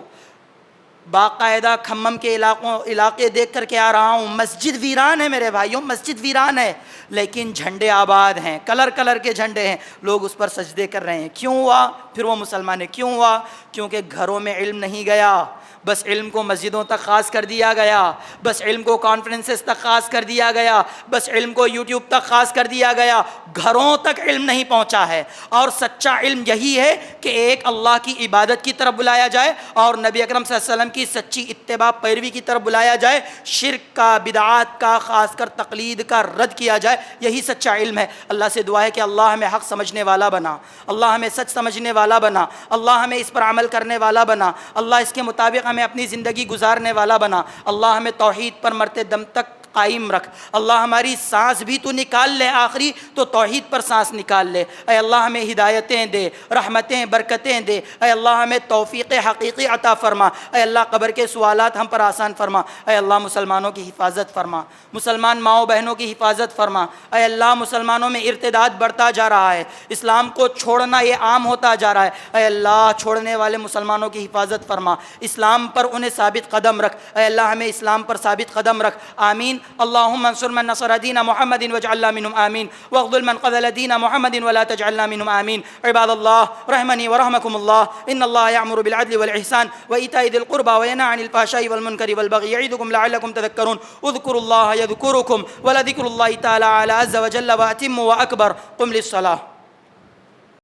باقاعدہ کھمم کے علاقے دیکھ کر کے آ رہا ہوں، مسجد ویران ہے میرے بھائیوں، مسجد ویران ہے، لیکن جھنڈے آباد ہیں، کلر کے جھنڈے ہیں، لوگ اس پر سجدے کر رہے ہیں۔ کیوں ہوا؟ پھر وہ مسلمان ہے، کیوں ہوا؟ کیونکہ گھروں میں علم نہیں گیا، بس علم کو مسجدوں تک خاص کر دیا گیا، بس علم کو کانفرنسز تک خاص کر دیا گیا، بس علم کو یوٹیوب تک خاص کر دیا گیا، گھروں تک علم نہیں پہنچا ہے۔ اور سچا علم یہی ہے کہ ایک اللہ کی عبادت کی طرف بلایا جائے اور نبی اکرم صلی اللہ علیہ وسلم کی سچی اتباع پیروی کی طرف بلایا جائے، شرک کا، بدعات کا، خاص کر تقلید کا رد کیا جائے، یہی سچا علم ہے۔ اللہ سے دعا ہے کہ اللہ ہمیں حق سمجھنے والا بنا، اللہ ہمیں سچ سمجھنے والا بنا، اللہ ہمیں اس پر عمل کرنے والا بنا، اللہ اس کے مطابق ہمیں اپنی زندگی گزارنے والا بنا، اللہ ہمیں توحید پر مرتے دم تک قائم رکھ، اللہ ہماری سانس بھی تو نکال لے آخری تو توحید پر سانس نکال لے، اے اللہ ہمیں ہدایتیں دے، رحمتیں برکتیں دے، اے اللہ ہمیں توفیق حقیقی عطا فرما، اے اللہ قبر کے سوالات ہم پر آسان فرما، اے اللہ مسلمانوں کی حفاظت فرما، مسلمان ماؤں بہنوں کی حفاظت فرما، اے اللہ مسلمانوں میں ارتداد بڑھتا جا رہا ہے، اسلام کو چھوڑنا یہ عام ہوتا جا رہا ہے، اے اللہ چھوڑنے والے مسلمانوں کی حفاظت فرما، اسلام پر انہیں ثابت قدم رکھ، اے اللہ ہمیں اسلام پر ثابت قدم رکھ، آمین۔ اللهم انصر من نصر دين محمد واجعلنا منهم آمين، واخذل من خذل دين محمد ولا تجعلنا منهم آمين۔ عباد الله رحمني ورحمكم الله، إن الله يأمر بالعدل والإحسان وإيتاء ذي القربى وينهى عن الفحشاء والمنكر والبغي يعظكم لعلكم تذكرون، اذكروا الله يذكركم ولذكر الله تعالى عز وجل وأتم وأكبر، قم للصلاة.